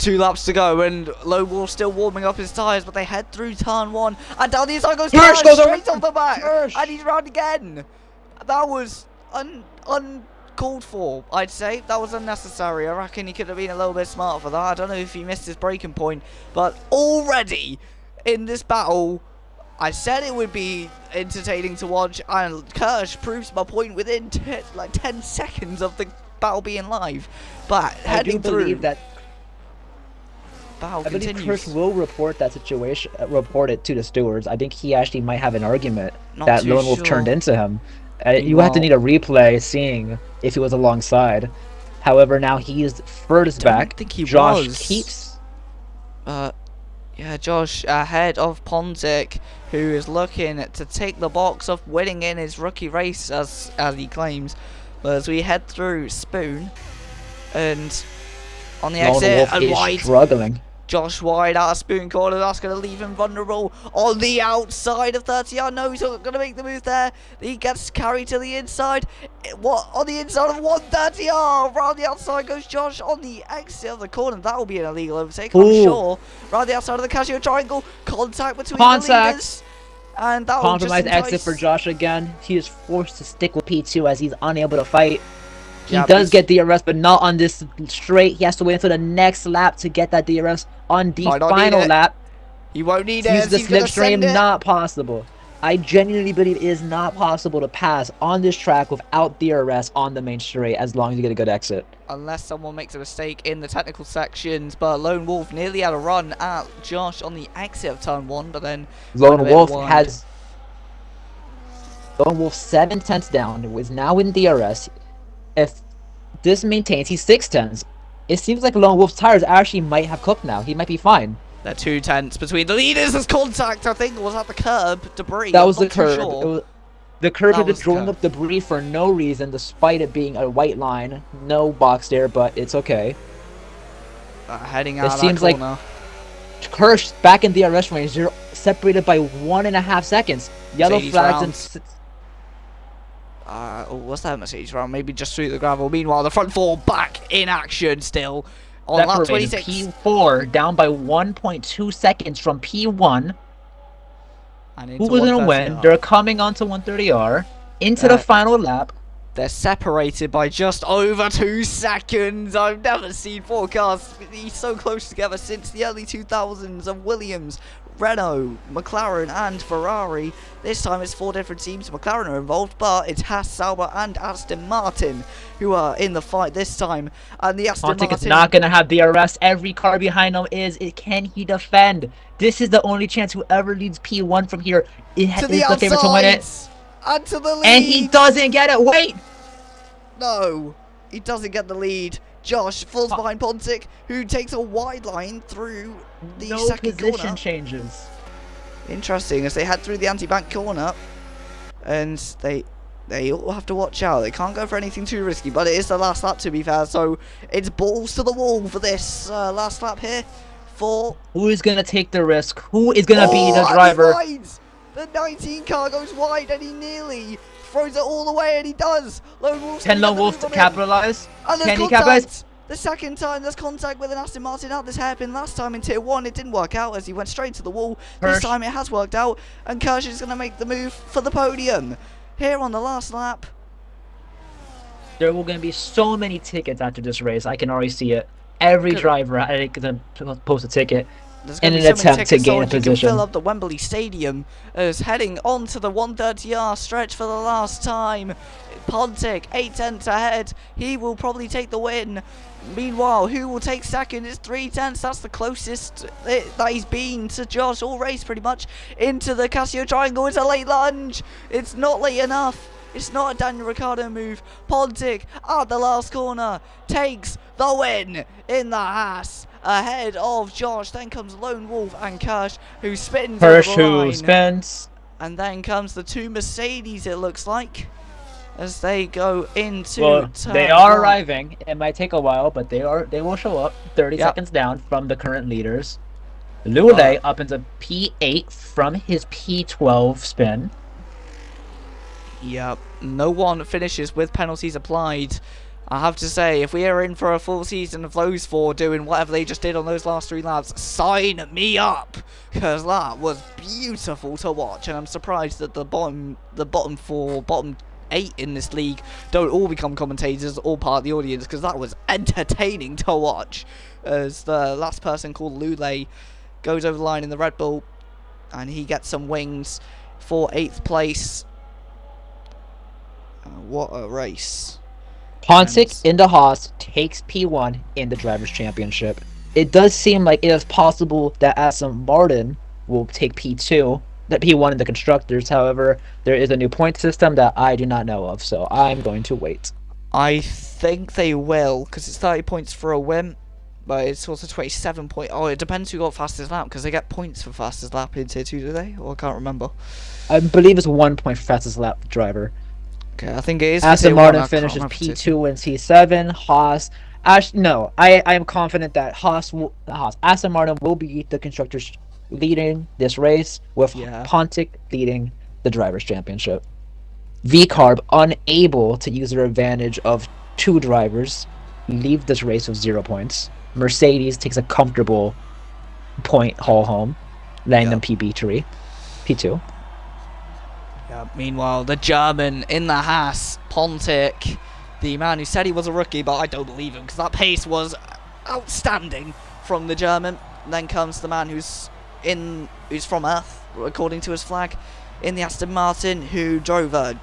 2 laps to go, and Lone Wolf still warming up his tyres, but they head through turn 1, and down the inside goes Kirsch straight off the back, and he's round again. That was uncalled for, I'd say. That was unnecessary. I reckon he could have been a little bit smarter for that. I don't know if he missed his braking point, but already in this battle, I said it would be entertaining to watch, and Kirsch proves my point within 10 seconds of the battle being live. But heading through, believe that battle I continues. believe Kirsch will report that situation, report it to the stewards. I think he actually might have an argument that Lone Wolf turned into him. You have to need a replay seeing if he was alongside. However, now he is furthest back. I think he Josh was. keeps. Yeah, Josh ahead of Pontic, who is looking to take the box of winning in his rookie race, as he claims. But as we head through Spoon, and on the exit, and wide, struggling. Josh wide out of Spoon corner. That's going to leave him vulnerable on the outside of 30. No, he's not going to make the move there. He gets carried to the inside. What? On the inside of 130. Round the outside goes Josh on the exit of the corner. That will be an illegal overtake, I'm sure. Round the outside of the Casio triangle. Contact between the leaders. And that will just compromise exit for Josh again. He is forced to stick with P2 as he's unable to fight. He does get DRS, but not on this straight. He has to wait until the next lap to get that DRS on the final lap. He won't need it. Use the slipstream, not possible. I genuinely believe it is not possible to pass on this track without DRS on the main straight as long as you get a good exit. Unless someone makes a mistake in the technical sections, but Lone Wolf nearly had a run at Josh on the exit of turn 1, but then Lone Wolf 7 tenths down, is now in DRS. If this maintains, he's 6 tenths. It seems like Lone Wolf's tires actually might have cooked now. He might be fine. They're 2 tenths between the leaders. There's contact, I think. Was that the curb debris? That was the curb. Sure. The curb is throwing up debris for no reason, despite it being a white line. No box there, but it's okay. Heading out it of seems that corner. Like Kirsch back in DRS range. They're separated by 1.5 seconds. Yellow flags and... what's that Mercedes round? Maybe just through the gravel. Meanwhile, the front 4 back in action still. On lap 26. P4 down by 1.2 seconds from P1. Who was going to win? They're coming onto 130R into the final lap. They're separated by just over 2 seconds. I've never seen 4 cars be so close together since the early 2000s of Williams, Renault, McLaren and Ferrari. This time it's 4 different teams. McLaren are involved, but it's Haas, Sauber and Aston Martin who are in the fight this time. And the Aston Martin is not going to have DRS. Every car behind him can he defend? This is the only chance whoever leads P1 from here is the favorite to win it. And to the lead. And he doesn't get it. Wait. No, he doesn't get the lead. Josh falls behind Pontic, who takes a wide line through the second corner. Position changes. Interesting, as they head through the anti-bank corner, and they all have to watch out. They can't go for anything too risky, but it is the last lap, to be fair, so it's balls to the wall for this last lap here. Who is going to take the risk? Who is going to be the driver? The 19 car goes wide, and he nearly throws it all away, and he does. Can Lone Wolf capitalize? Can he capitalize? The second time there's contact with an Aston Martin out this hairpin. Last time in Tier 1 it didn't work out as he went straight to the wall. This time it has worked out, and Kirsch is going to make the move for the podium here on the last lap. There are going to be so many tickets after this race. I can already see it. Every driver is going to post a ticket in an attempt to gain a position. Fill up the Wembley Stadium as heading on to the 130R stretch for the last time. Pontic 8 tenths ahead. He will probably take the win. Meanwhile, who will take second? It's 3 tenths. That's the closest that he's been to Josh all race, pretty much. Into the Casio triangle. It's a late lunge. It's not late enough. It's not a Daniel Ricciardo move. Pontic at the last corner takes the win in the Haas ahead of Josh. Then comes Lone Wolf and Kirsch, who spins over the line. And then comes the 2 Mercedes, it looks like, as they go into turn they are arriving. It might take a while, but they will show up 30 seconds down from the current leaders. Lule up into P8 from his P12 spin. Yep, no one finishes with penalties applied I have to say, if we are in for a full season of those four doing whatever they just did on those last 3 laps, sign me up, because that was beautiful to watch. And I'm surprised that the bottom 8 in this league don't all become commentators, all part of the audience, because that was entertaining to watch. As the last person, called Lule, goes over the line in the Red Bull, and he gets some wings for 8th place. What a race. Pontic in the Haas takes P1 in the Drivers' Championship. It does seem like it is possible that Aston Martin will take P2, that P1 in the Constructors. However, there is a new point system that I do not know of, so I'm going to wait. I think they will, because it's 30 points for a win, but it's also 27 points. Oh, it depends who got fastest lap, because they get points for fastest lap in Tier 2, do they? Or I can't remember. I believe it's 1 point for fastest lap driver. Okay, I think it is. Aston Martin finishes P2 and T7. Haas. No, I am confident that Aston Martin will be the constructors leading this race, with Pontic leading the Drivers' Championship. VCarb, unable to use their advantage of 2 drivers, leave this race with 0 points. Mercedes takes a comfortable point haul home, letting them P2. Yeah, meanwhile, the German in the Haas, Pontic, the man who said he was a rookie, but I don't believe him, because that pace was outstanding from the German. And then comes the man who's from Earth, according to his flag, in the Aston Martin, who drove a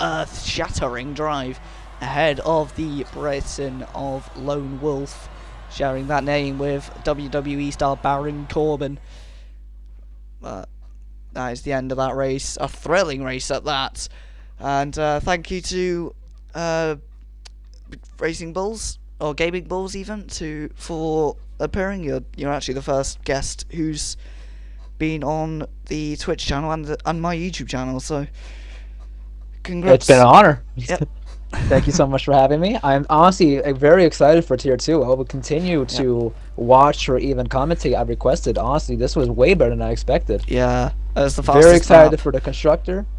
earth-shattering drive ahead of the Briton of Lone Wolf, sharing that name with WWE star Baron Corbin. But that is the end of that race. A thrilling race at that. And thank you to Racing Bulls, or Gaming Bulls even, for appearing. You're actually the first guest who's been on the Twitch channel and my YouTube channel, so congrats. It's been an honor. Yep. Thank you so much for having me. I'm honestly very excited for Tier 2. I will continue to watch or even commentate. I've requested. Honestly, this was way better than I expected. Yeah, as the fastest very excited lap. for the constructor.